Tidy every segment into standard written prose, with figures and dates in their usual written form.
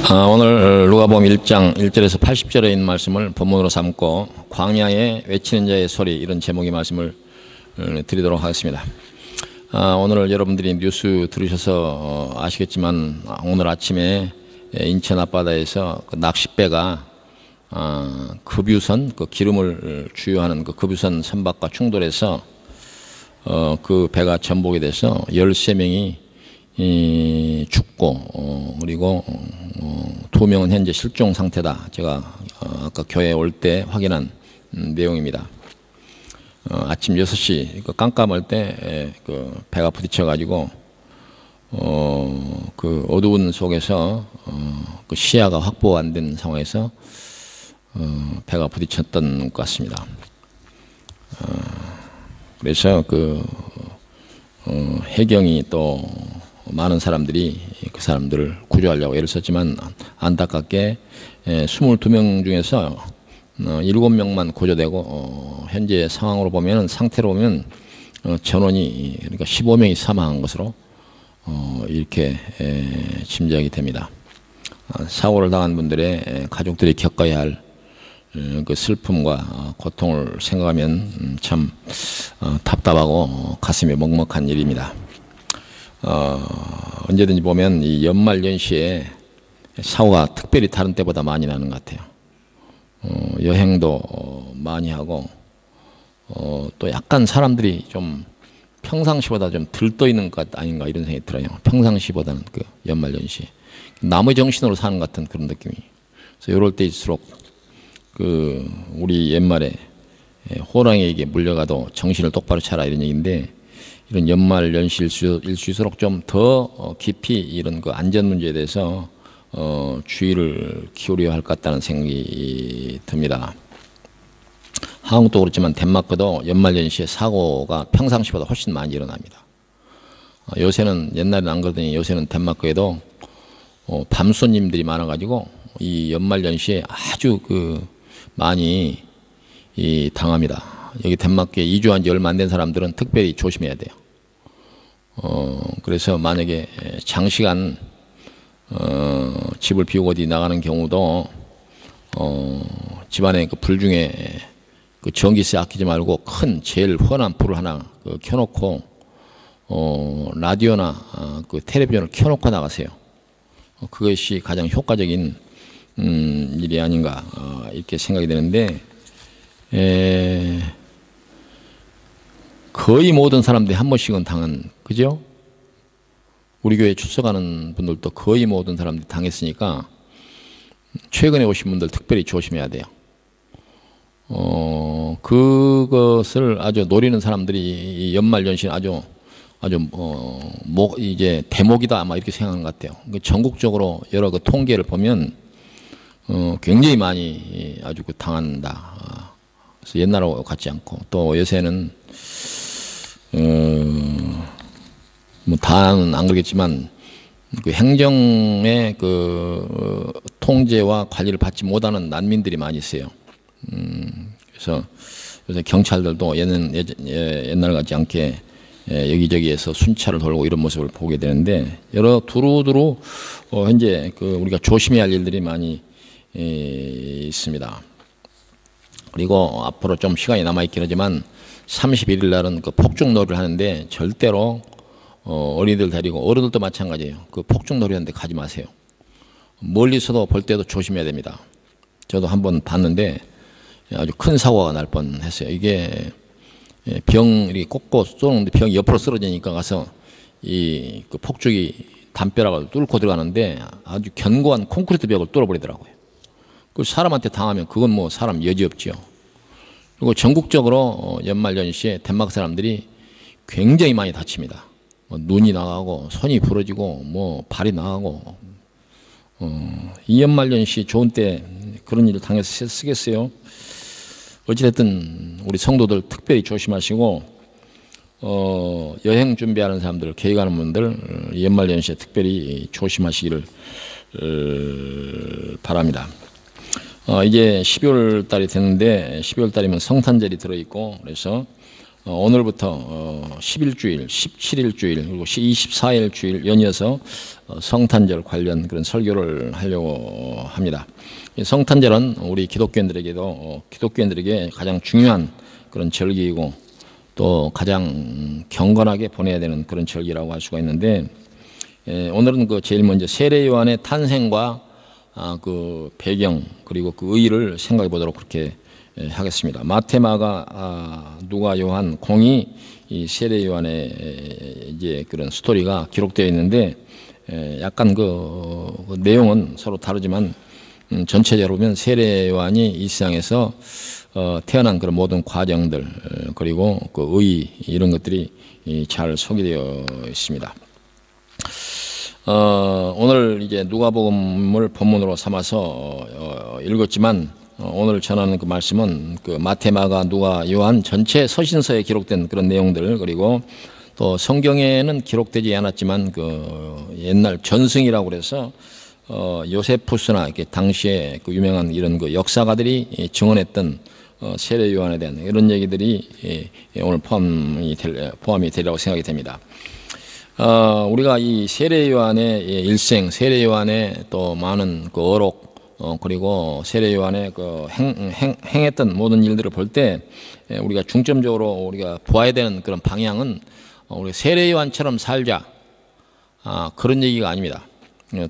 오늘 누가복음 1장 1절에서 80절에 있는 말씀을 본문으로 삼고 광야에 외치는 자의 소리, 이런 제목의 말씀을 드리도록 하겠습니다. 오늘 여러분들이 뉴스 들으셔서 아시겠지만 오늘 아침에 인천 앞바다에서 그 낚싯배가 급유선, 그 기름을 주유하는 그 급유선 선박과 충돌해서 그 배가 전복이 돼서 13명이 죽고 그리고 2명은 현재 실종 상태다. 제가 아까 교회 올 때 확인한 내용입니다. 아침 6시 그 깜깜할 때 그 배가 부딪혀 가지고 그 어두운 속에서 그 시야가 확보 안 된 상황에서 배가 부딪혔던 것 같습니다. 그래서 그 해경이 또 많은 사람들이 그 사람들을 구조하려고 애를 썼지만 안타깝게 22명 중에서 7명만 구조되고 현재 상황으로 보면, 상태로 보면 전원이, 그러니까 15명이 사망한 것으로 이렇게 짐작이 됩니다. 사고를 당한 분들의 가족들이 겪어야 할 그 슬픔과 고통을 생각하면 참 답답하고 가슴이 먹먹한 일입니다. 언제든지 보면 이 연말 연시에 사고가 특별히 다른 때보다 많이 나는 것 같아요. 여행도 많이 하고 또 약간 사람들이 좀 평상시보다 좀 들떠 있는 것 아닌가, 이런 생각이 들어요. 평상시보다는 그 연말 연시 남의 정신으로 사는 것 같은 그런 느낌이. 그래서 이럴 때일수록 그 우리 옛말에 호랑이에게 물려가도 정신을 똑바로 차라, 이런 얘기인데, 이런 연말 연시일수록 좀 더 깊이 이런 그 안전 문제에 대해서 주의를 기울여야 할 것 같다는 생각이 듭니다. 한국도 그렇지만 덴마크도 연말 연시에 사고가 평상시보다 훨씬 많이 일어납니다. 요새는, 옛날에는 안 그러더니 요새는 덴마크에도 밤 손님들이 많아가지고 이 연말 연시에 아주 그 많이 당합니다. 여기 덴마크에 이주한 지 얼마 안 된 사람들은 특별히 조심해야 돼요. 그래서 만약에 장시간 집을 비우고 어디 나가는 경우도 집안에 그 불 중에 그 전기세 아끼지 말고 큰 제일 환한 불을 하나 켜놓고 라디오나 그 텔레비전을 켜놓고 나가세요. 그것이 가장 효과적인 일이 아닌가 이렇게 생각이 되는데, 거의 모든 사람들이 한 번씩은 그죠? 우리 교회에 출석하는 분들도 거의 모든 사람들이 당했으니까 최근에 오신 분들 특별히 조심해야 돼요. 그것을 아주 노리는 사람들이 연말 연시는 아주 이제 대목이다, 아마 이렇게 생각하는 것 같아요. 전국적으로 여러 그 통계를 보면 굉장히 많이 아주 그 당한다. 그래서 옛날하고 같지 않고, 또 요새는 뭐 다는 안 그러겠지만 그 행정의 그 통제와 관리를 받지 못하는 난민들이 많이 있어요. 그래서 요새 경찰들도 옛날 같지 않게 여기저기에서 순찰을 돌고 이런 모습을 보게 되는데, 여러 두루두루 현재 그 우리가 조심해야 할 일들이 많이 있습니다. 그리고 앞으로 좀 시간이 남아있긴 하지만 31일 날은 그 폭죽놀이를 하는데, 절대로 어린이들 데리고, 어른들도 마찬가지예요. 그 폭죽놀이 하는데 가지 마세요. 멀리서도 볼 때도 조심해야 됩니다. 저도 한번 봤는데 아주 큰 사고가 날 뻔했어요. 이게 병이 꽂고 쏘는데 병이 옆으로 쓰러지니까 가서 이 그 폭죽이 담벼락을 뚫고 들어가는데 아주 견고한 콘크리트 벽을 뚫어버리더라고요. 그 사람한테 당하면 그건 뭐 사람 여지없죠. 그리고 전국적으로 연말 연시에 덴마크 사람들이 굉장히 많이 다칩니다. 눈이 나가고 손이 부러지고 뭐 발이 나가고, 이 연말 연시 좋은 때 그런 일을 당해서 쓰겠어요. 어찌됐든 우리 성도들 특별히 조심하시고, 여행 준비하는 사람들, 계획하는 분들 연말 연시에 특별히 조심하시기를 바랍니다. 이제 12월 달이 됐는데, 12월 달이면 성탄절이 들어있고, 그래서 오늘부터 11주일, 17일주일, 그리고 24일주일 연이어서 성탄절 관련 그런 설교를 하려고 합니다. 성탄절은 우리 기독교인들에게 가장 중요한 그런 절기이고 또 가장 경건하게 보내야 되는 그런 절기라고 할 수가 있는데, 오늘은 제일 먼저 세례 요한의 탄생과 그 배경 그리고 그 의의를 생각해 보도록 그렇게 하겠습니다. 마태, 마가, 누가, 요한, 공이 이 세례 요한의 이제 그런 스토리가 기록되어 있는데, 약간 그 내용은 서로 다르지만 전체적으로 보면 세례 요한이 이 세상에서 태어난 그런 모든 과정들 그리고 그 의의 이런 것들이 잘 소개되어 있습니다. 오늘 이제 누가복음을 본문으로 삼아서 읽었지만, 오늘 전하는 그 말씀은 그 마태, 마가, 누가, 요한 전체 서신서에 기록된 그런 내용들, 그리고 또 성경에는 기록되지 않았지만 그 옛날 전승이라고 그래서 요세푸스나 이렇게 당시에 그 유명한 이런 그 역사가들이 증언했던 세례 요한에 대한 이런 얘기들이 오늘 포함이 되리라고 생각이 됩니다. 우리가 이 세례 요한의 일생, 세례 요한의 또 많은 그 어록, 그리고 세례 요한의 그 행했던 모든 일들을 볼 때 우리가 중점적으로 우리가 보아야 되는 그런 방향은 우리 세례 요한처럼 살자, 그런 얘기가 아닙니다.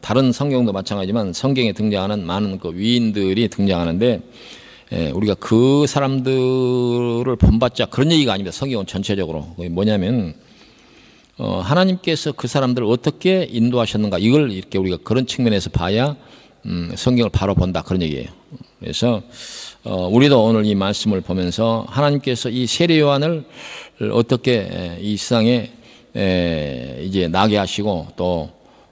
다른 성경도 마찬가지지만 성경에 등장하는 많은 그 위인들이 등장하는데, 우리가 그 사람들을 본받자 그런 얘기가 아닙니다. 성경은 전체적으로. 그게 뭐냐면 하나님께서 그 사람들을 어떻게 인도하셨는가, 이걸 이렇게 우리가 그런 측면에서 봐야 성경을 바로 본다, 그런 얘기예요. 그래서 우리도 오늘 이 말씀을 보면서 하나님께서 이 세례 요한을 어떻게 이 세상에 이제 나게 하시고 또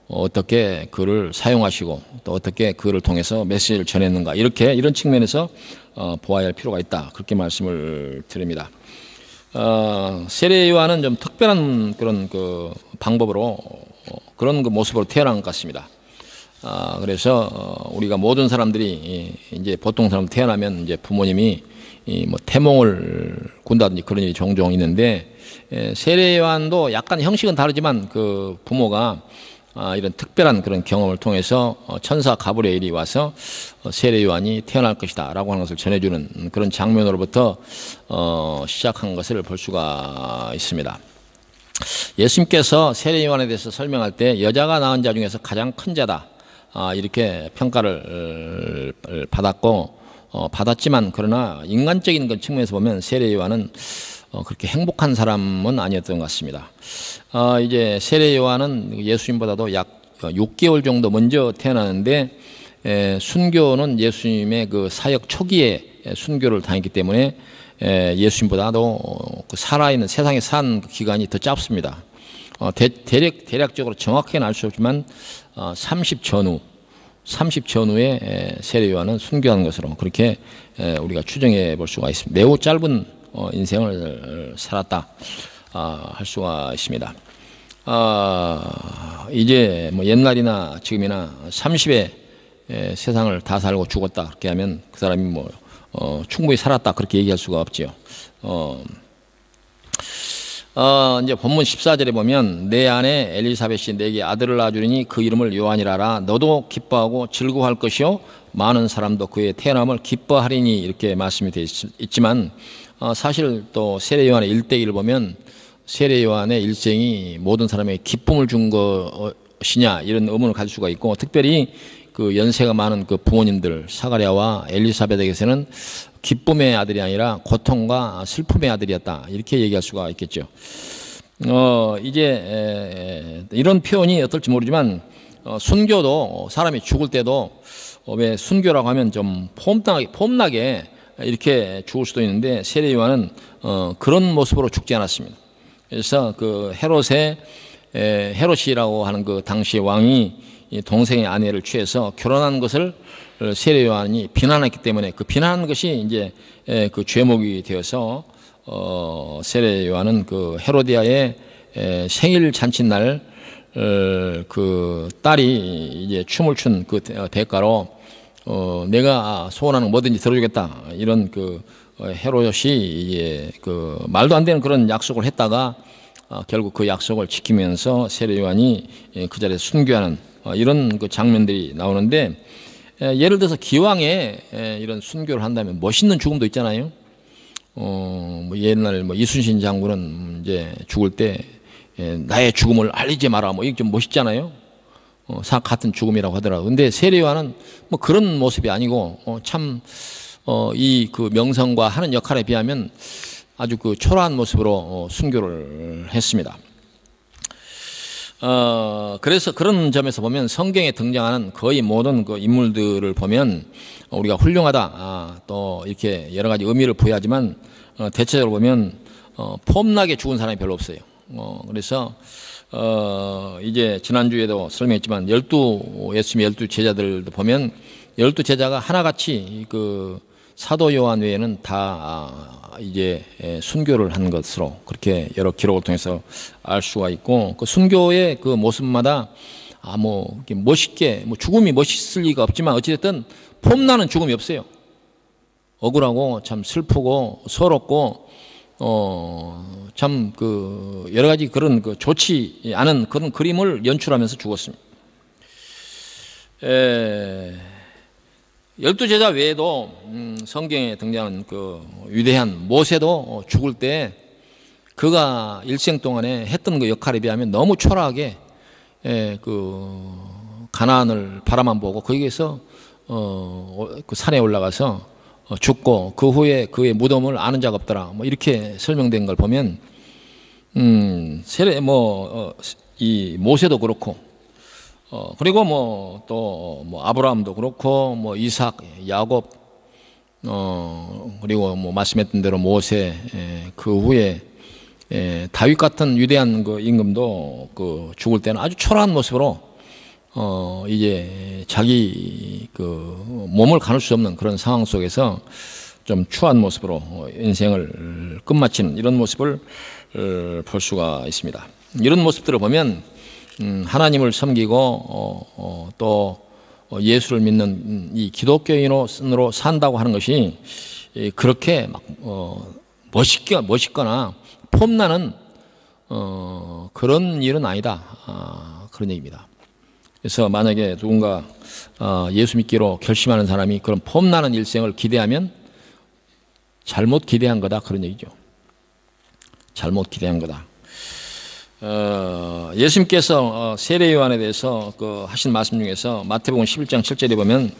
어떻게 그를 사용하시고 또 어떻게 그를 통해서 메시지를 전했는가, 이런 측면에서 보아야 할 필요가 있다, 그렇게 말씀을 드립니다. 세례 요한은 좀 특별한 그런 그 방법으로 그런 그 모습으로 태어난 것 같습니다. 그래서 우리가 모든 사람들이 이제 보통 사람 태어나면 이제 부모님이 뭐 태몽을 꾼다든지 그런 일이 종종 있는데, 세례 요한도 약간 형식은 다르지만 그 부모가 이런 특별한 그런 경험을 통해서 천사 가브리엘이 와서 세례 요한이 태어날 것이다 라고 하는 것을 전해주는 그런 장면으로부터 시작한 것을 볼 수가 있습니다. 예수님께서 세례 요한에 대해서 설명할 때 여자가 낳은 자 중에서 가장 큰 자다, 이렇게 평가를 받았지만, 그러나 인간적인 그 측면에서 보면 세례 요한은 그렇게 행복한 사람은 아니었던 것 같습니다. 이제 세례 요한은 예수님보다도 약 6개월 정도 먼저 태어나는데, 순교는 예수님의 그 사역 초기에 순교를 당했기 때문에 예수님보다도 그 살아있는 세상에 산 기간이 더 짧습니다. 대략적으로 정확하게는 알 수 없지만 30 전후에 세례 요한은 순교한 것으로 그렇게 우리가 추정해 볼 수가 있습니다. 매우 짧은 인생을 살았다 할 수가 있습니다. 이제 뭐 옛날이나 지금이나 30에 세상을 다 살고 죽었다 그렇게 하면 그 사람이 뭐 충분히 살았다 그렇게 얘기할 수가 없지요. 이제 본문 14절에 보면 내 아내 엘리사벳이 내게 아들을 낳아주리니 그 이름을 요한이라라. 너도 기뻐하고 즐거워할 것이요 많은 사람도 그의 태어남을 기뻐하리니, 이렇게 말씀이 되어 있지만, 사실 또 세례 요한의 일대기를 보면 세례 요한의 일생이 모든 사람에게 기쁨을 준 것이냐, 이런 의문을 가질 수가 있고, 특별히 그 연세가 많은 그 부모님들 사가랴와 엘리사벳에게서는 기쁨의 아들이 아니라 고통과 슬픔의 아들이었다, 이렇게 얘기할 수가 있겠죠. 이제 이런 표현이 어떨지 모르지만 순교도 사람이 죽을 때도 왜 순교라고 하면 좀 폼나게 이렇게 죽을 수도 있는데, 세례 요한은 그런 모습으로 죽지 않았습니다. 그래서 그 헤롯이라고 하는 그 당시 왕이 동생의 아내를 취해서 결혼한 것을 세례 요한이 비난했기 때문에, 그 비난한 것이 이제 그 죄목이 되어서 세례 요한은 그 헤로디아의 생일 잔칫날 그 딸이 이제 춤을 춘 그 대가로 내가 소원하는 거 뭐든지 들어주겠다 이런 그 헤롯이 그 말도 안 되는 그런 약속을 했다가 결국 그 약속을 지키면서 세례 요한이 그 자리에서 순교하는 이런 그 장면들이 나오는데, 예를 들어서 기왕에 이런 순교를 한다면 멋있는 죽음도 있잖아요. 뭐 옛날 뭐 이순신 장군은 이제 죽을 때 나의 죽음을 알리지 마라 뭐 이게 좀 멋있잖아요. 같은 죽음이라고 하더라고요. 근데 세례 요한은 뭐 그런 모습이 아니고 이 그 명성과 하는 역할에 비하면 아주 그 초라한 모습으로 순교를 했습니다. 그래서 그런 점에서 보면 성경에 등장하는 거의 모든 그 인물들을 보면 우리가 훌륭하다, 또 이렇게 여러 가지 의미를 부여하지만 대체적으로 보면 폼나게 죽은 사람이 별로 없어요. 그래서 이제 지난주에도 설명했지만 예수님의 12 제자들도 보면 12 제자가 하나같이 그 사도 요한 외에는 다 이제 순교를 한 것으로 그렇게 여러 기록을 통해서 알 수가 있고, 그 순교의 그 모습마다 뭐 멋있게 뭐 죽음이 멋있을 리가 없지만 어찌됐든 폼나는 죽음이 없어요. 억울하고 참 슬프고 서럽고 참 그 여러 가지 그런 그 좋지 않은 그런 그림을 연출하면서 죽었습니다. 12 제자 외에도 성경에 등장하는 그 위대한 모세도 죽을 때 그가 일생 동안에 했던 그 역할에 비하면 너무 초라하게 그 가나안을 바라만 보고 거기에서 그 산에 올라가서 죽고 그 후에 그의 무덤을 아는 자가 없더라 뭐 이렇게 설명된 걸 보면 이 모세도 그렇고 그리고 뭐 또 뭐 아브라함도 그렇고 뭐 이삭, 야곱, 그리고 뭐 말씀했던 대로 모세, 그 후에 다윗 같은 위대한 그 임금도 그 죽을 때는 아주 초라한 모습으로 이제 자기 그 몸을 가눌 수 없는 그런 상황 속에서 좀 추한 모습으로 인생을 끝마치는 이런 모습을 볼 수가 있습니다. 이런 모습들을 보면 하나님을 섬기고 또 예수를 믿는 이 기독교인으로 산다고 하는 것이 그렇게 막 멋있거나 폼나는 그런 일은 아니다, 그런 얘기입니다. 그래서 만약에 누군가 예수 믿기로 결심하는 사람이 그런 폼나는 일생을 기대하면 잘못 기대한 거다, 그런 얘기죠. 잘못 기대한 거다. 예수님께서 세례 요한에 대해서 그 하신 말씀 중에서 마태복음 11장 7절에 보면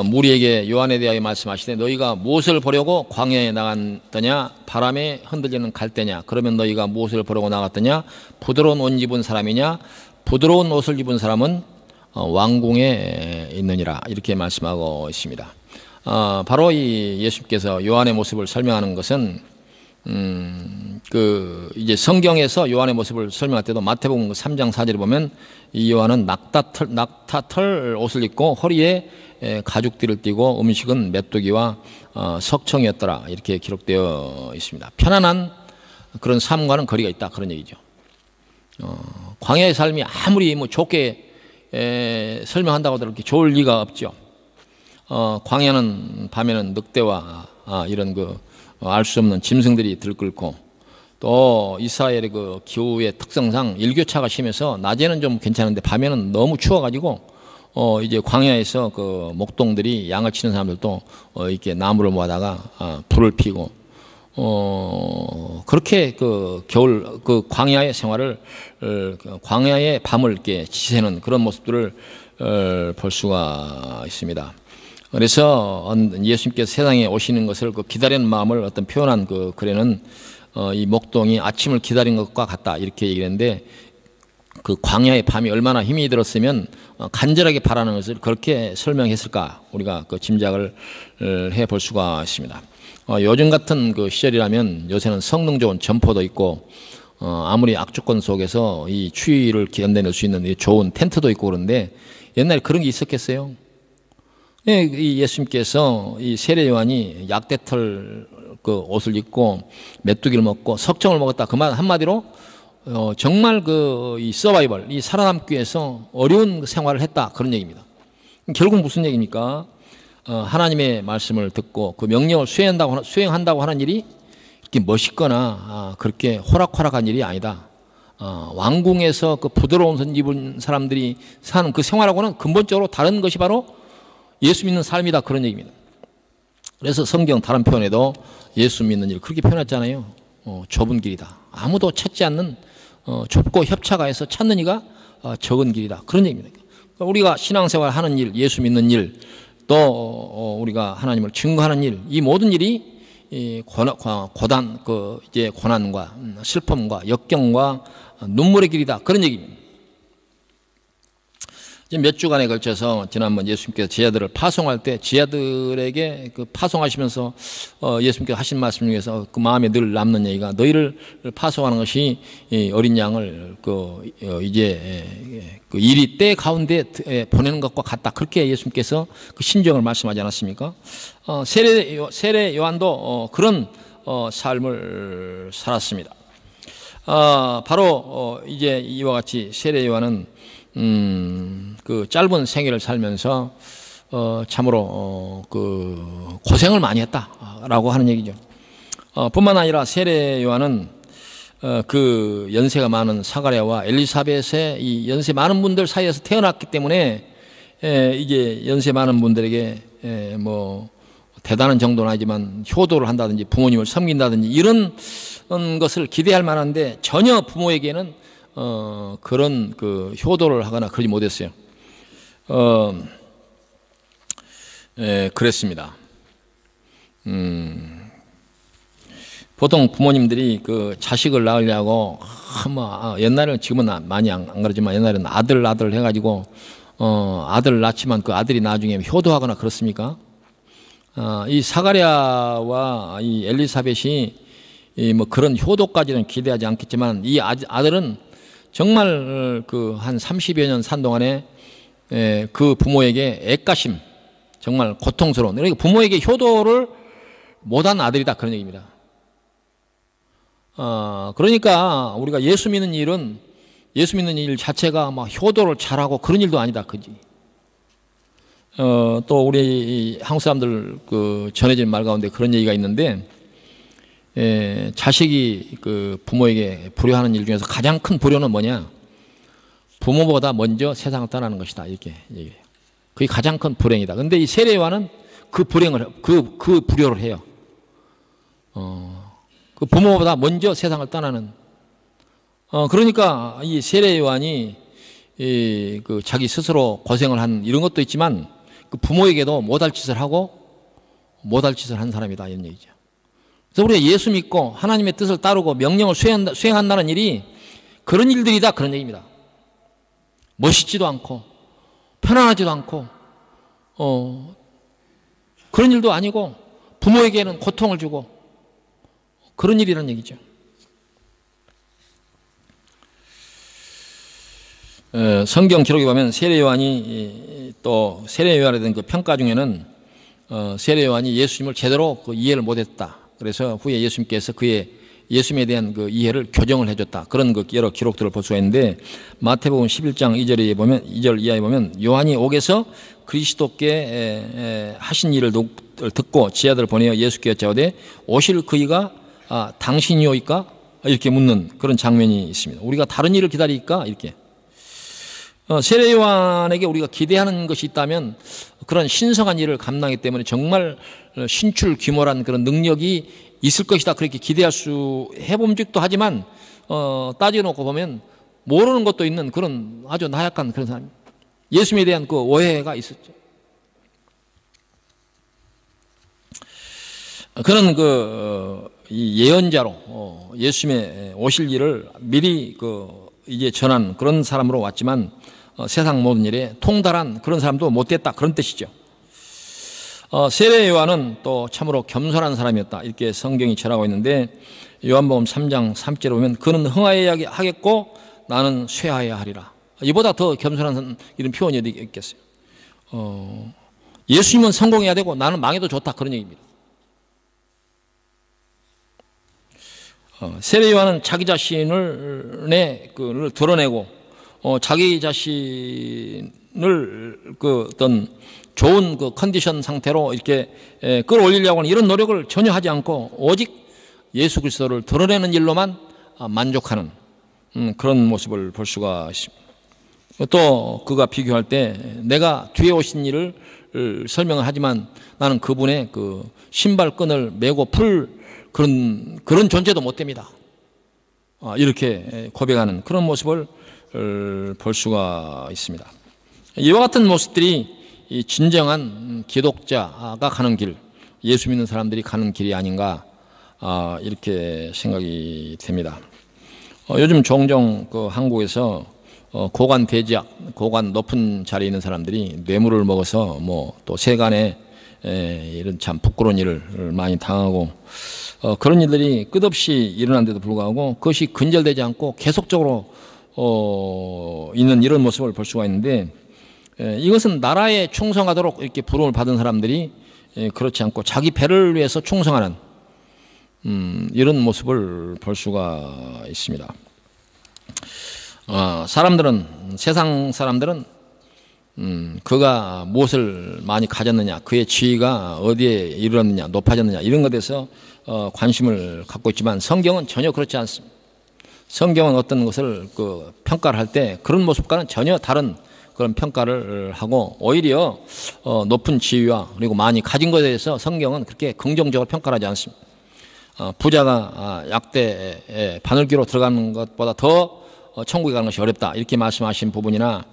무리에게 요한에 대하여 말씀하시되 너희가 무엇을 보려고 광야에 나갔더냐, 바람에 흔들리는 갈대냐, 그러면 너희가 무엇을 보려고 나갔더냐, 부드러운 옷 입은 사람이냐, 부드러운 옷을 입은 사람은 왕궁에 있느니라, 이렇게 말씀하고 있습니다. 바로 이 예수님께서 요한의 모습을 설명하는 것은 그 이제 성경에서 요한의 모습을 설명할 때도 마태복음 3장 4절에 보면 이 요한은 낙타털 옷을 입고 허리에 가죽띠를 띠고 음식은 메뚜기와 석청이었더라, 이렇게 기록되어 있습니다. 편안한 그런 삶과는 거리가 있다, 그런 얘기죠. 광야의 삶이 아무리 뭐 좋게 설명한다고 하더라도 그렇게 좋을 리가 없죠. 광야는 밤에는 늑대와 이런 알 수 없는 짐승들이 들끓고, 또 이스라엘의 그 기후의 특성상 일교차가 심해서 낮에는 좀 괜찮은데 밤에는 너무 추워가지고 이제 광야에서 그 목동들이 양을 치는 사람들도 이렇게 나무를 모아다가 불을 피고 그렇게 그 겨울 그 광야의 생활을 광야의 밤을 이렇게 지새는 그런 모습들을 볼 수가 있습니다. 그래서 예수님께서 세상에 오시는 것을 그 기다리는 마음을 어떤 표현한 그 글에는 이 목동이 아침을 기다린 것과 같다, 이렇게 얘기했는데, 그 광야의 밤이 얼마나 힘이 들었으면 간절하게 바라는 것을 그렇게 설명했을까, 우리가 그 짐작을 해 볼 수가 있습니다. 요즘 같은 그 시절이라면 요새는 성능 좋은 점포도 있고 아무리 악조건 속에서 이 추위를 견뎌낼 수 있는 이 좋은 텐트도 있고 그런데 옛날에 그런 게 있었겠어요? 이 예수님께서 이 세례 요한이 약대털 그 옷을 입고 메뚜기를 먹고 석청을 먹었다, 그 말 한마디로 정말 이 서바이벌, 이 살아남기 위해서 어려운 생활을 했다, 그런 얘기입니다. 결국 무슨 얘기입니까? 하나님의 말씀을 듣고 그 명령을 수행한다고 하는 일이 이렇게 멋있거나 그렇게 호락호락한 일이 아니다. 왕궁에서 그 부드러운 옷 입은 사람들이 사는 그 생활하고는 근본적으로 다른 것이 바로 예수 믿는 삶이다, 그런 얘기입니다. 그래서 성경 다른 표현에도 예수 믿는 일 그렇게 표현했잖아요. 좁은 길이다. 아무도 찾지 않는 좁고 협착하여서 찾는 이가 적은 길이다, 그런 얘기입니다. 그러니까 우리가 신앙생활 하는 일, 예수 믿는 일, 또 우리가 하나님을 증거하는 일, 이 모든 일이 이제 고난과 슬픔과 역경과 눈물의 길이다, 그런 얘기입니다. 몇 주간에 걸쳐서 지난번 예수님께서 제자들을 파송할 때 제자들에게 그 파송하시면서 예수님께서 하신 말씀 중에서 그 마음에 늘 남는 얘기가, 너희를 파송하는 것이 어린 양을 이제 그 일이 때 가운데 보내는 것과 같다, 그렇게 예수님께서 그 심정을 말씀하지 않았습니까? 세례 요한도 그런 삶을 살았습니다. 바로 이제 이와 같이 세례 요한은 그 짧은 생애를 살면서 참으로 그 고생을 많이 했다라고 하는 얘기죠. 뿐만 아니라 세례 요한은 그 연세가 많은 사가랴와 엘리사벳의 이 연세 많은 분들 사이에서 태어났기 때문에 이제 연세 많은 분들에게 뭐 대단한 정도는 아니지만 효도를 한다든지 부모님을 섬긴다든지 이런 것을 기대할 만한데, 전혀 부모에게는 그런 그 효도를 하거나 그러지 못했어요. 그랬습니다. 보통 부모님들이 그 자식을 낳으려고 옛날에는, 지금은 많이 안 그러지만 옛날에는 아들 해가지고 아들 낳지만 그 아들이 나중에 효도하거나 그렇습니까? 이 사가랴와 이 엘리사벳이 뭐 그런 효도까지는 기대하지 않겠지만, 이 아들은 정말 그 한 30여 년 산 동안에 그 부모에게 애가심, 정말 고통스러운, 그러니까 부모에게 효도를 못한 아들이다, 그런 얘기입니다. 그러니까 우리가 예수 믿는 일 자체가 막 효도를 잘하고 그런 일도 아니다, 그지? 또 우리 한국 사람들 그 전해진 말 가운데 그런 얘기가 있는데, 자식이 그 부모에게 불효하는 일 중에서 가장 큰 불효는 뭐냐? 부모보다 먼저 세상을 떠나는 것이다, 이렇게 얘기해요. 그게 가장 큰 불행이다. 근데 이 세례 요한은 그 불효를 해요. 그 부모보다 먼저 세상을 떠나는. 그러니까 이 세례 요한이 그 자기 스스로 고생을 한 이런 것도 있지만, 그 부모에게도 못할 짓을 하고 못할 짓을 한 사람이다, 이런 얘기죠. 그래서 우리가 예수 믿고 하나님의 뜻을 따르고 명령을 수행한다는 일이 그런 일들이다, 그런 얘기입니다. 멋있지도 않고 편안하지도 않고 그런 일도 아니고 부모에게는 고통을 주고 그런 일이라는 얘기죠. 성경 기록에 보면 세례 요한이 또 세례 요한에 대한 그 평가 중에는 세례 요한이 예수님을 제대로 그 이해를 못했다. 그래서 후에 예수님께서 그의 예수님에 대한 그 이해를 교정을 해줬다. 그런 그 여러 기록들을 볼 수가 있는데, 마태복음 11장 2절 이하에 보면 요한이 옥에서 그리스도께 하신 일을 듣고 제자들을 보내어 예수께 여짜오되 오실 그이가 당신이오이까? 이렇게 묻는 그런 장면이 있습니다. 우리가 다른 일을 기다리니까 이렇게. 세례 요한에게 우리가 기대하는 것이 있다면 그런 신성한 일을 감당하기 때문에 정말 신출 귀몰한 그런 능력이 있을 것이다, 그렇게 기대할 수 해봄직도 하지만 따져놓고 보면 모르는 것도 있는 그런 아주 나약한 그런 사람, 예수님에 대한 그 오해가 있었죠. 그는 이 예언자로 예수님의 오실 일을 미리 이제 전한 그런 사람으로 왔지만 세상 모든 일에 통달한 그런 사람도 못 됐다, 그런 뜻이죠. 세례 요한은 또 참으로 겸손한 사람이었다, 이렇게 성경이 전하고 있는데, 요한복음 3장 3절에 보면 그는 흥하여야 하겠고 나는 쇠하여야 하리라. 이보다 더 겸손한 이런 표현이 어디 있겠어요. 예수님은 성공해야 되고 나는 망해도 좋다, 그런 얘기입니다. 세례 요한은 자기 자신을 드러내고 자기 자신을 그 어떤 좋은 그 컨디션 상태로 이렇게 끌어올리려고 하는 이런 노력을 전혀 하지 않고 오직 예수 그리스도를 드러내는 일로만 만족하는 그런 모습을 볼 수가 있습니다. 또 그가 비교할 때 내가 뒤에 오신 일을 설명을 하지만 나는 그분의 그 신발끈을 메고 풀 그런 존재도 못 됩니다. 이렇게 고백하는 그런 모습을 볼 수가 있습니다. 이와 같은 모습들이 이 진정한 기독자가 가는 길, 예수 믿는 사람들이 가는 길이 아닌가 이렇게 생각이 됩니다. 요즘 종종 그 한국에서 고관 대지학, 고관 높은 자리에 있는 사람들이 뇌물을 먹어서 뭐 또 세간에 이런 참 부끄러운 일을 많이 당하고 그런 일들이 끝없이 일어난데도 불구하고 그것이 근절되지 않고 계속적으로 있는 이런 모습을 볼 수가 있는데 이것은 나라에 충성하도록 이렇게 부름을 받은 사람들이 그렇지 않고 자기 배를 위해서 충성하는 이런 모습을 볼 수가 있습니다. 세상 사람들은 그가 무엇을 많이 가졌느냐, 그의 지위가 어디에 이르렀느냐, 높아졌느냐 이런 것에 대해서 관심을 갖고 있지만 성경은 전혀 그렇지 않습니다. 성경은 어떤 것을 그 평가를 할 때 그런 모습과는 전혀 다른 그런 평가를 하고 오히려 높은 지위와 그리고 많이 가진 것에 대해서 성경은 그렇게 긍정적으로 평가를 하지 않습니다. 부자가 약대에 바늘귀로 들어가는 것보다 더 천국에 가는 것이 어렵다 이렇게 말씀하신 부분이나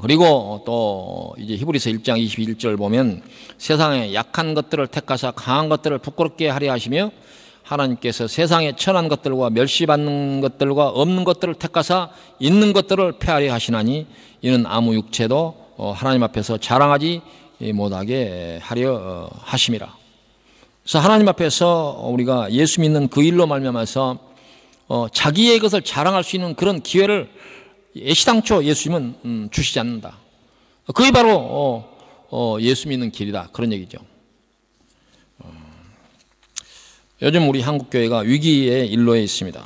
그리고 또 이제 히브리서 1장 21절 보면 세상에 약한 것들을 택하사 강한 것들을 부끄럽게 하려 하시며 하나님께서 세상에 천한 것들과 멸시받는 것들과 없는 것들을 택하사 있는 것들을 폐하려 하시나니 이는 아무 육체도 하나님 앞에서 자랑하지 못하게 하려 하심이라. 그래서 하나님 앞에서 우리가 예수 믿는 그 일로 말미암아서 자기의 것을 자랑할 수 있는 그런 기회를 애시당초 예수님은 주시지 않는다. 그게 바로 예수 믿는 길이다 그런 얘기죠. 요즘 우리 한국교회가 위기의 일로에 있습니다.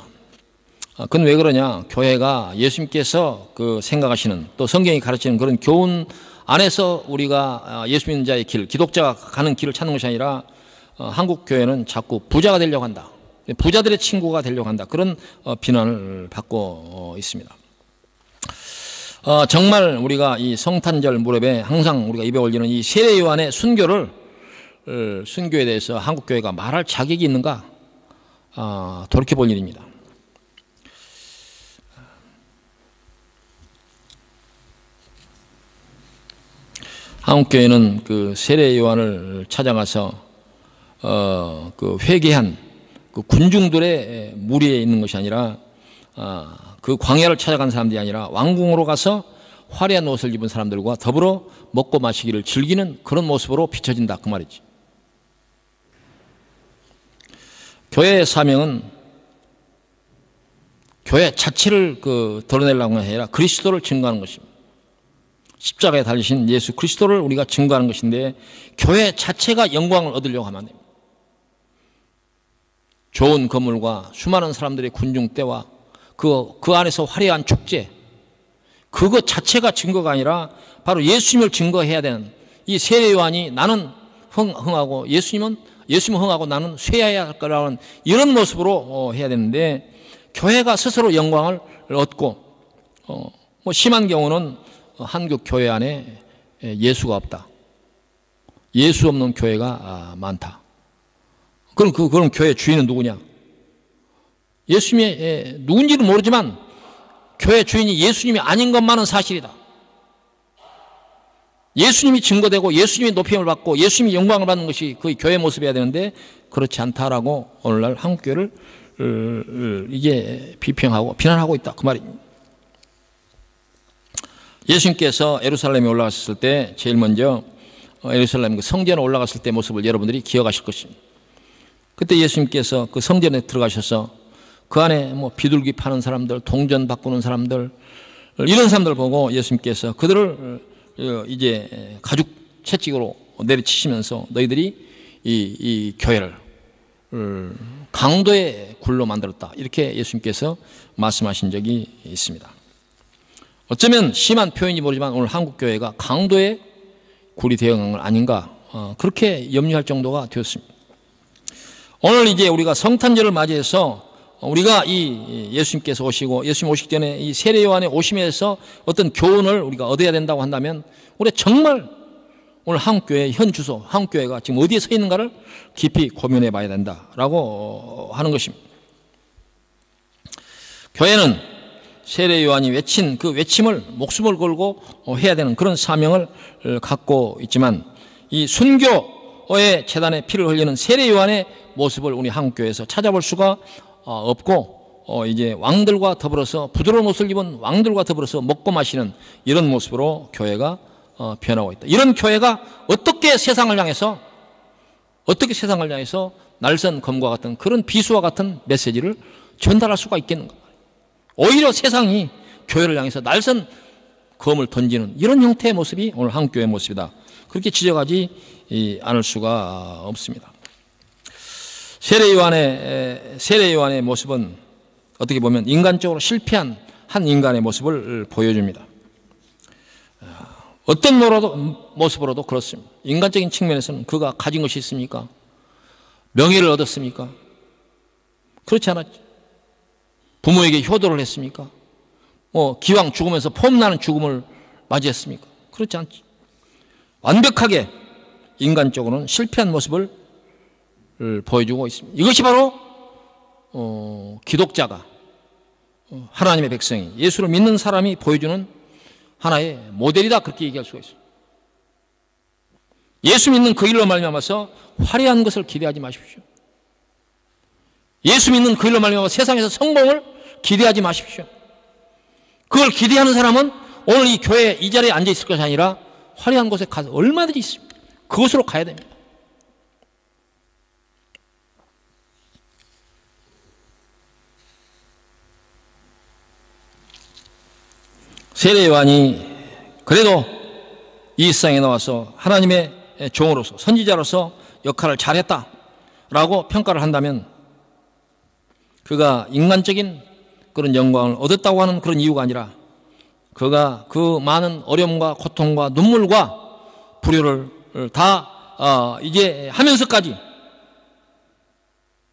그건 왜 그러냐? 교회가 예수님께서 그 생각하시는 또 성경이 가르치는 그런 교훈 안에서 우리가 예수 믿는 자의 길, 기독자가 가는 길을 찾는 것이 아니라 한국교회는 자꾸 부자가 되려고 한다. 부자들의 친구가 되려고 한다. 그런 비난을 받고 있습니다. 정말 우리가 이 성탄절 무렵에 항상 우리가 입에 올리는 이 세례 요한의 순교에 대해서 한국교회가 말할 자격이 있는가 돌이켜볼 일입니다. 한국교회는 그 세례 요한을 찾아가서 그 회개한 그 군중들의 무리에 있는 것이 아니라 그 광야를 찾아간 사람들이 아니라 왕궁으로 가서 화려한 옷을 입은 사람들과 더불어 먹고 마시기를 즐기는 그런 모습으로 비춰진다 그 말이지. 교회의 사명은 교회 자체를 드러내려고 하는 게 아니라 그리스도를 증거하는 것입니다. 십자가에 달리신 예수 그리스도를 우리가 증거하는 것인데 교회 자체가 영광을 얻으려고 하면 안 됩니다. 좋은 건물과 수많은 사람들의 군중대와 그 안에서 화려한 축제 그것 자체가 증거가 아니라 바로 예수님을 증거해야 되는 이 세례 요한이 나는 흥하고 예수님은 흥하고 나는 쇠해야 할 거라는 이런 모습으로 해야 되는데 교회가 스스로 영광을 얻고 뭐 심한 경우는 한국 교회 안에 예수가 없다. 예수 없는 교회가 많다. 그럼 교회 주인은 누구냐? 예수님이 누군지는 모르지만 교회 주인이 예수님이 아닌 것만은 사실이다. 예수님이 증거되고 예수님이 높임을 받고 예수님이 영광을 받는 것이 그 교회 모습이어야 되는데 그렇지 않다라고 오늘날 한국교회를 이게 비평하고 비난하고 있다 그 말입니다. 예수님께서 예루살렘에 올라갔을 때 제일 먼저 예루살렘 그 성전에 올라갔을 때 모습을 여러분들이 기억하실 것입니다. 그때 예수님께서 그 성전에 들어가셔서 그 안에 뭐 비둘기 파는 사람들, 동전 바꾸는 사람들 이런 사람들 보고 예수님께서 그들을 이제 가죽 채찍으로 내리치시면서 너희들이 이 교회를 강도의 굴로 만들었다 이렇게 예수님께서 말씀하신 적이 있습니다. 어쩌면 심한 표현인지 모르지만 오늘 한국교회가 강도의 굴이 되어간 건 아닌가, 그렇게 염려할 정도가 되었습니다. 오늘 이제 우리가 성탄절을 맞이해서 우리가 이 예수님께서 오시고 예수님 오시기 전에 이 세례 요한의 오심에서 어떤 교훈을 우리가 얻어야 된다고 한다면 우리 정말 오늘 한국교회 현 주소, 한국교회가 지금 어디에 서 있는가를 깊이 고민해 봐야 된다라고 하는 것입니다. 교회는 세례 요한이 외친 그 외침을 목숨을 걸고 해야 되는 그런 사명을 갖고 있지만, 이 순교의 제단에 피를 흘리는 세례 요한의 모습을 우리 한국교회에서 찾아볼 수가 없고, 이제 왕들과 더불어서 부드러운 옷을 입은 왕들과 더불어서 먹고 마시는 이런 모습으로 교회가 변하고 있다. 이런 교회가 어떻게 세상을 향해서 날선 검과 같은 그런 비수와 같은 메시지를 전달할 수가 있겠는가. 오히려 세상이 교회를 향해서 날선 검을 던지는 이런 형태의 모습이 오늘 한국교회의 모습이다. 그렇게 지적하지 않을 수가 없습니다. 세례 요한의 모습은 어떻게 보면 인간적으로 실패한 한 인간의 모습을 보여줍니다. 어떤 모습으로도 그렇습니다. 인간적인 측면에서는 그가 가진 것이 있습니까? 명예를 얻었습니까? 그렇지 않았죠. 부모에게 효도를 했습니까? 기왕 죽으면서 폼나는 죽음을 맞이했습니까? 그렇지 않죠. 완벽하게 인간적으로는 실패한 모습을 보여주고 있습니다. 이것이 바로 기독자가, 하나님의 백성이, 예수를 믿는 사람이 보여주는 하나의 모델이다, 그렇게 얘기할 수가 있습니다. 예수 믿는 그 일로 말미암아서 화려한 것을 기대하지 마십시오. 예수 믿는 그 일로 말미암아 세상에서 성공을 기대하지 마십시오. 그걸 기대하는 사람은 오늘 이 교회 이 자리에 앉아 있을 것이 아니라 화려한 곳에 가서 얼마든지 있습니다. 그곳으로 가야 됩니다. 세례 요한이 그래도 이 세상에 나와서 하나님의 종으로서, 선지자로서 역할을 잘했다라고 평가를 한다면, 그가 인간적인 그런 영광을 얻었다고 하는 그런 이유가 아니라 그가 그 많은 어려움과 고통과 눈물과 불효를 다 이제 하면서까지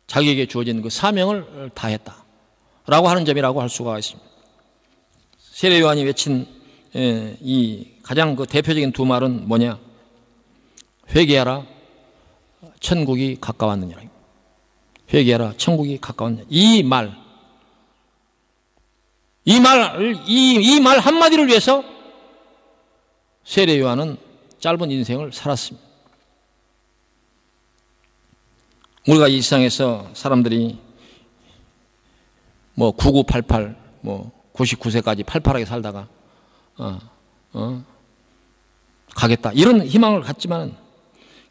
자기에게 주어진 그 사명을 다했다라고 하는 점이라고 할 수가 있습니다. 세례 요한이 외친 이 가장 그 대표적인 두 말은 뭐냐? 회개하라, 천국이 가까웠느니라. 회개하라, 천국이 가까웠느니라. 이 말 한마디를 위해서 세례 요한은 짧은 인생을 살았습니다. 우리가 이 세상에서 사람들이 9988, 99세까지 팔팔하게 살다가 가겠다, 이런 희망을 갖지만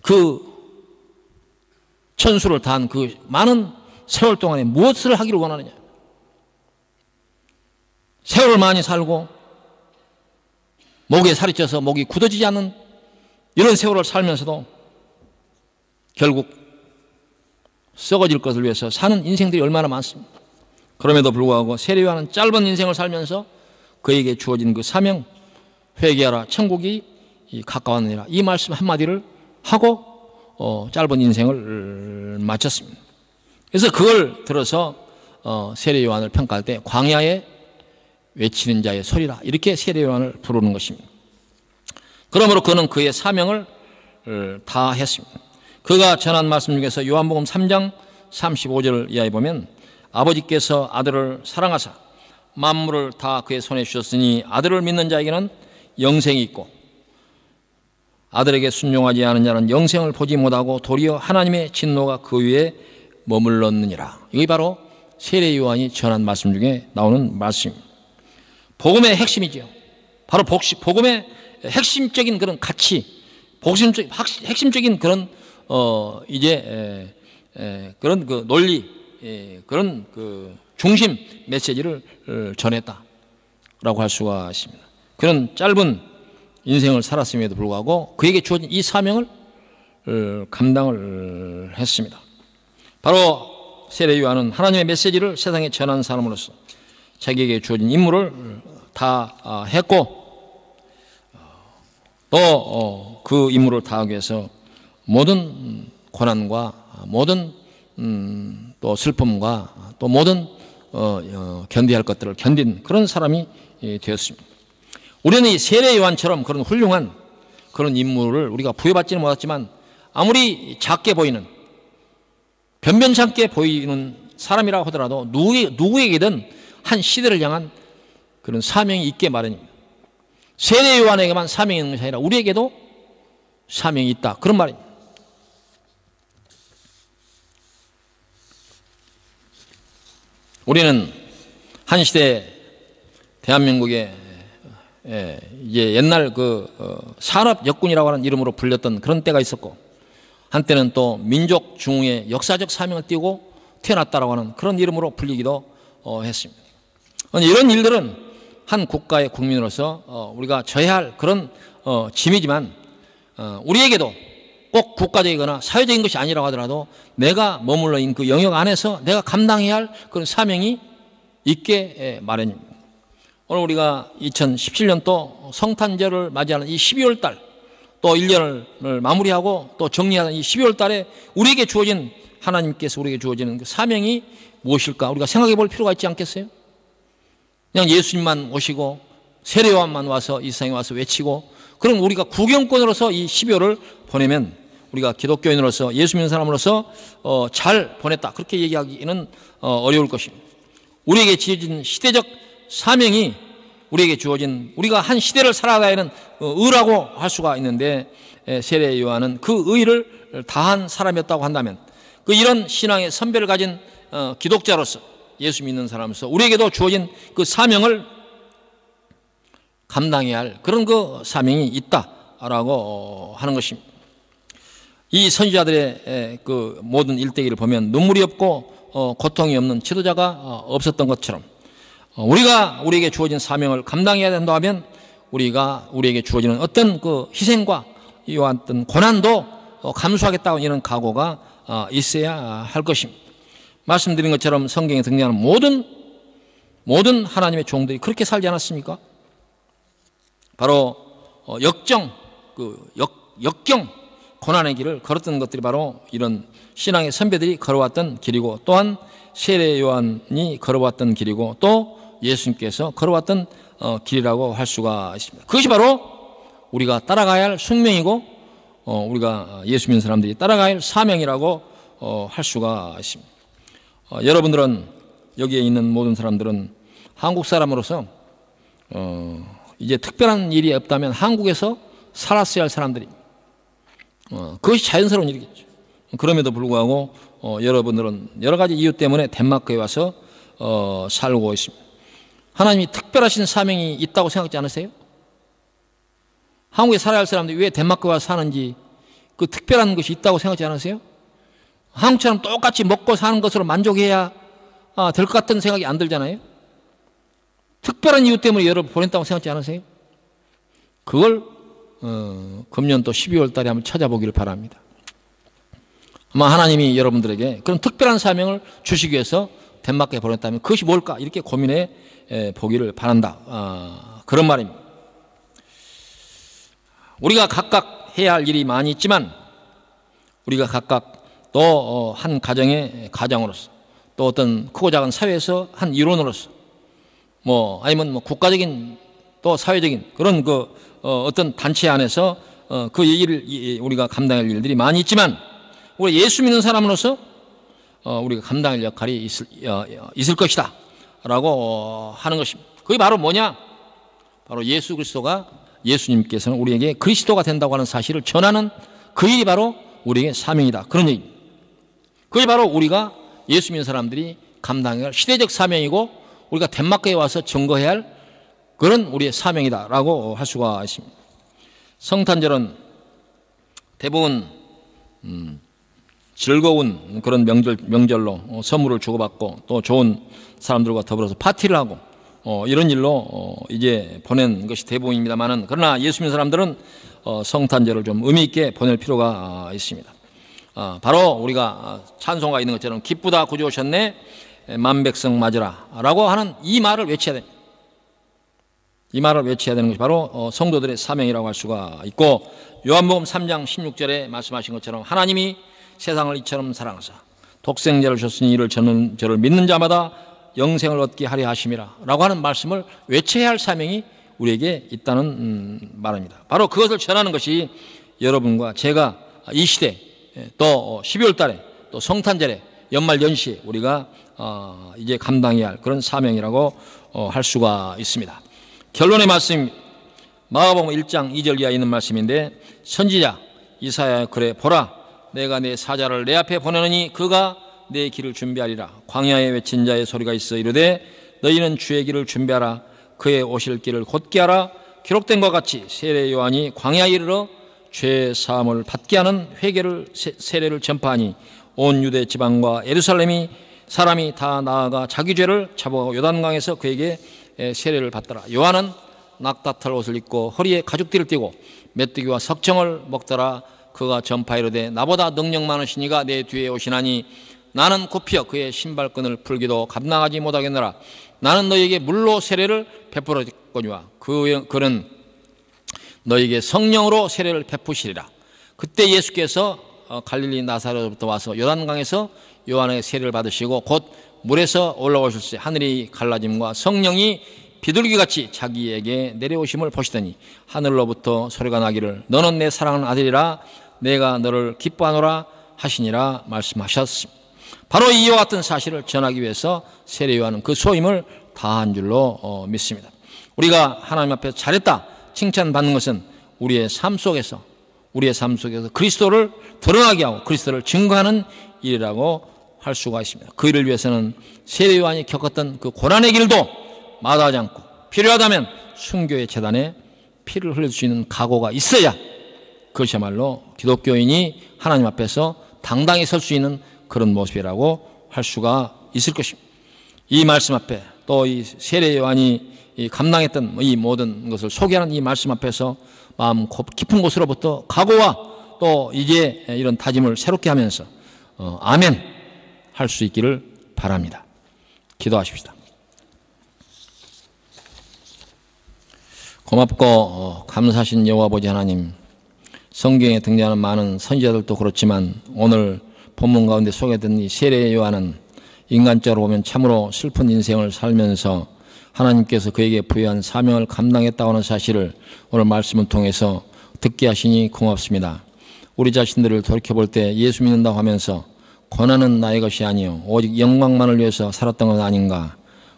그 천수를 다한 그 많은 세월 동안에 무엇을 하기를 원하느냐? 세월을 많이 살고 목에 살이 쪄서 목이 굳어지지 않는 이런 세월을 살면서도 결국 썩어질 것을 위해서 사는 인생들이 얼마나 많습니다. 그럼에도 불구하고 세례 요한은 짧은 인생을 살면서 그에게 주어진 그 사명, 회개하라, 천국이 가까웠느니라, 이 말씀 한마디를 하고 짧은 인생을 마쳤습니다. 그래서 그걸 들어서 세례 요한을 평가할 때 광야에 외치는 자의 소리라, 이렇게 세례 요한을 부르는 것입니다. 그러므로 그는 그의 사명을 다 했습니다. 그가 전한 말씀 중에서 요한복음 3장 35절 이하에 보면, 아버지께서 아들을 사랑하사 만물을 다 그의 손에 주셨으니 아들을 믿는 자에게는 영생이 있고 아들에게 순종하지 않은 자는 영생을 보지 못하고 도리어 하나님의 진노가 그 위에 머물렀느니라. 이게 바로 세례 요한이 전한 말씀 중에 나오는 말씀입니다. 복음의 핵심이죠. 바로 복음의 핵심적인 그런 가치, 핵심적인 그런 그런 그 논리, 그런 그 중심 메시지를 전했다라고 할 수가 있습니다. 그런 짧은 인생을 살았음에도 불구하고 그에게 주어진 이 사명을 감당을 했습니다. 바로 세례 요한은 하나님의 메시지를 세상에 전하는 사람으로서 자기에게 주어진 임무를 다 했고 또 그 임무를 다하기 위해서 모든 고난과 모든 또 슬픔과 또 모든 견뎌야 할 것들을 견딘 그런 사람이 되었습니다. 우리는 이 세례 요한처럼 그런 훌륭한 그런 임무를 우리가 부여받지는 못했지만 아무리 작게 보이는 변변찮게 보이는 사람이라고 하더라도 누구에게든 한 시대를 향한 그런 사명이 있게 마련입니다. 세례 요한에게만 사명이 있는 것이 아니라 우리에게도 사명이 있다, 그런 말입니다. 우리는 한 시대 대한민국의 이제 옛날 산업 역군이라고 하는 이름으로 불렸던 그런 때가 있었고, 한때는 또 민족 중흥의 역사적 사명을 띠고 태어났다라고 하는 그런 이름으로 불리기도 했습니다. 이런 일들은 한 국가의 국민으로서 우리가 져야 할 그런 짐이지만 우리에게도 꼭 국가적이거나 사회적인 것이 아니라고 하더라도 내가 머물러 있는 그 영역 안에서 내가 감당해야 할 그런 사명이 있게 마련입니다. 오늘 우리가 2017년도 성탄절을 맞이하는 이 12월 달, 또 1년을 마무리하고 또 정리하는 이 12월 달에 우리에게 주어진, 하나님께서 우리에게 주어지는 그 사명이 무엇일까 우리가 생각해 볼 필요가 있지 않겠어요? 그냥 예수님만 오시고 세례 요한만 와서 이 세상에 와서 외치고, 그럼 우리가 구경꾼으로서 이 12월을 보내면 우리가 기독교인으로서 예수 믿는 사람으로서 잘 보냈다, 그렇게 얘기하기는 어려울 것입니다. 우리에게 지어진 시대적 사명이 우리에게 주어진, 우리가 한 시대를 살아가야 하는 의라고 할 수가 있는데, 세례 요한은 그 의를 다한 사람이었다고 한다면 이런 신앙의 선배를 가진 기독자로서, 예수 믿는 사람으로서 우리에게도 주어진 그 사명을 감당해야 할 그런 그 사명이 있다라고 하는 것입니다. 이 선지자들의 그 모든 일대기를 보면 눈물이 없고 고통이 없는 지도자가 없었던 것처럼 우리에게 주어진 사명을 감당해야 된다 하면 우리에게 주어지는 어떤 그 희생과 이와 어떤 고난도 감수하겠다는 이런 각오가 있어야 할 것입니다. 말씀드린 것처럼 성경에 등장하는 모든 하나님의 종들이 그렇게 살지 않았습니까? 바로 역경 고난의 길을 걸었던 것들이 바로 이런 신앙의 선배들이 걸어왔던 길이고, 또한 세례 요한이 걸어왔던 길이고, 또 예수님께서 걸어왔던 길이라고 할 수가 있습니다. 그것이 바로 우리가 따라가야 할 숙명이고, 우리가 예수 믿는 사람들이 따라가야 할 사명이라고 할 수가 있습니다. 여러분들은, 여기에 있는 모든 사람들은 한국 사람으로서 이제 특별한 일이 없다면 한국에서 살았어야 할 사람들입니다. 그것이 자연스러운 일이겠죠. 그럼에도 불구하고 여러분들은 여러 가지 이유 때문에 덴마크에 와서 살고 있습니다. 하나님이 특별하신 사명이 있다고 생각하지 않으세요? 한국에 살아야 할 사람들이 왜 덴마크에 와서 사는지 그 특별한 것이 있다고 생각하지 않으세요? 한국처럼 똑같이 먹고 사는 것으로 만족해야 될 것 같은 생각이 안 들잖아요. 특별한 이유 때문에 여러분 보냈다고 생각하지 않으세요? 그걸 금년도 12월 달에 한번 찾아보기를 바랍니다. 아마 하나님이 여러분들에게 그런 특별한 사명을 주시기 위해서 덴마크에 보냈다면 그것이 뭘까 이렇게 고민해 보기를 바란다, 그런 말입니다. 우리가 각각 해야 할 일이 많이 있지만 우리가 각각 또 한 가정의 가장으로서, 또 어떤 크고 작은 사회에서 한 일원으로서, 아니면 국가적인 또 사회적인 그런 어떤 단체 안에서 그 일을 우리가 감당할 일들이 많이 있지만, 우리 예수 믿는 사람으로서 우리가 감당할 역할이 있을 것이다 라고 하는 것입니다. 그게 바로 뭐냐? 바로 예수 그리스도가, 예수님께서는 우리에게 그리스도가 된다고 하는 사실을 전하는 그 일이 바로 우리에게 사명이다, 그런 얘기입니다. 그게 바로 우리가 예수 믿는 사람들이 감당해야 할 시대적 사명이고, 우리가 덴마크에 와서 증거해야 할 그런 우리의 사명이다라고 할 수가 있습니다. 성탄절은 대부분 즐거운 그런 명절로 선물을 주고받고 또 좋은 사람들과 더불어서 파티를 하고 이런 일로 이제 보낸 것이 대부분입니다만은, 그러나 예수 믿는 사람들은 성탄절을 좀 의미 있게 보낼 필요가 있습니다. 바로 우리가 찬송가 있는 것처럼 기쁘다 구주 오셨네 만백성 맞으라 라고 하는 이 말을 외쳐야 됩니다. 이 말을 외쳐야 되는 것이 바로 성도들의 사명이라고 할 수가 있고, 요한복음 3장 16절에 말씀하신 것처럼 하나님이 세상을 이처럼 사랑하사 독생자를 주셨으니 이를 저를 믿는 자마다 영생을 얻게 하려 하심이라 라고 하는 말씀을 외쳐야 할 사명이 우리에게 있다는 말입니다. 바로 그것을 전하는 것이 여러분과 제가 이 시대 또 12월 달에 또 성탄절에 연말 연시에 우리가 이제 감당해야 할 그런 사명이라고 할 수가 있습니다. 결론의 말씀, 마가복음 1장 2절 이하에 있는 말씀인데, 선지자 이사야 그래 보라 내가 내 사자를 내 앞에 보내느니 그가 내 길을 준비하리라. 광야에 외친 자의 소리가 있어 이르되 너희는 주의 길을 준비하라. 그의 오실 길을 곧게 하라. 기록된 것 같이 세례 요한이 광야에 이르러 죄 사함을 받게 하는 회개를 세례를 전파하니 온 유대 지방과 예루살렘이 사람이 다 나아가 자기 죄를 자복하고 요단강에서 그에게 세례를 받더라. 요한은 낙타털 옷을 입고 허리에 가죽띠를 띠고 메뚜기와 석청을 먹더라. 그가 전파이르되 나보다 능력 많으신 이가 내 뒤에 오시나니 나는 굽혀 그의 신발끈을 풀기도 감당하지 못하겠노라. 나는 너희에게 물로 세례를 베풀었거니와 그는 너희에게 성령으로 세례를 베푸시리라. 그때 예수께서 갈릴리 나사렛부터 와서 요단강에서 요한에게 세례를 받으시고 곧 물에서 올라오실 때 하늘이 갈라짐과 성령이 비둘기같이 자기에게 내려오심을 보시더니 하늘로부터 소리가 나기를 너는 내 사랑하는 아들이라 내가 너를 기뻐하노라 하시니라 말씀하셨습니다. 바로 이와 같은 사실을 전하기 위해서 세례 요한은 그 소임을 다한 줄로 믿습니다. 우리가 하나님 앞에 잘했다 칭찬받는 것은 우리의 삶 속에서 그리스도를 드러나게 하고 그리스도를 증거하는 일이라고 할 수가 있습니다. 그 일을 위해서는 세례 요한이 겪었던 그 고난의 길도 마다하지 않고 필요하다면 순교의 제단에 피를 흘릴 수 있는 각오가 있어야 그것이야말로 기독교인이 하나님 앞에서 당당히 설 수 있는 그런 모습이라고 할 수가 있을 것입니다. 이 말씀 앞에 또 이 세례 요한이 감당했던 이 모든 것을 소개하는 이 말씀 앞에서 마음 깊은 곳으로부터 각오와 또 이제 이런 다짐을 새롭게 하면서 아멘 할 수 있기를 바랍니다. 기도하십시다. 고맙고 감사하신 여호와 아버지 하나님, 성경에 등장하는 많은 선지자들도 그렇지만 오늘 본문 가운데 소개된 이 세례 요한은 인간적으로 보면 참으로 슬픈 인생을 살면서 하나님께서 그에게 부여한 사명을 감당했다고 하는 사실을 오늘 말씀을 통해서 듣게 하시니 고맙습니다. 우리 자신들을 돌이켜볼 때 예수 믿는다고 하면서 고난은 나의 것이 아니요 오직 영광만을 위해서 살았던 것 아닌가.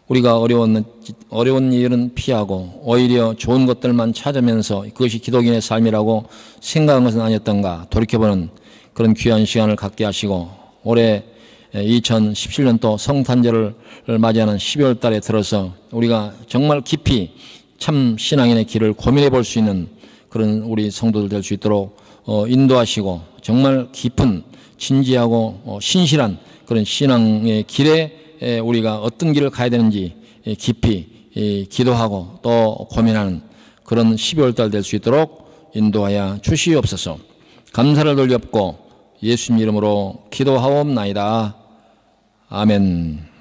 우리가 어려운 일은 피하고 오히려 좋은 것들만 찾으면서 그것이 기독인의 삶이라고 생각한 것은 아니었던가 돌이켜보는 그런 귀한 시간을 갖게 하시고, 올해 2017년도 성탄절을 맞이하는 12월 달에 들어서 우리가 정말 깊이 참 신앙인의 길을 고민해 볼 수 있는 그런 우리 성도들 될 수 있도록 인도하시고, 정말 깊은 진지하고 신실한 그런 신앙의 길에 우리가 어떤 길을 가야 되는지 깊이 기도하고 또 고민하는 그런 12월 달 될 수 있도록 인도하여 주시옵소서. 감사를 돌렸고 예수님 이름으로 기도하옵나이다. 아멘.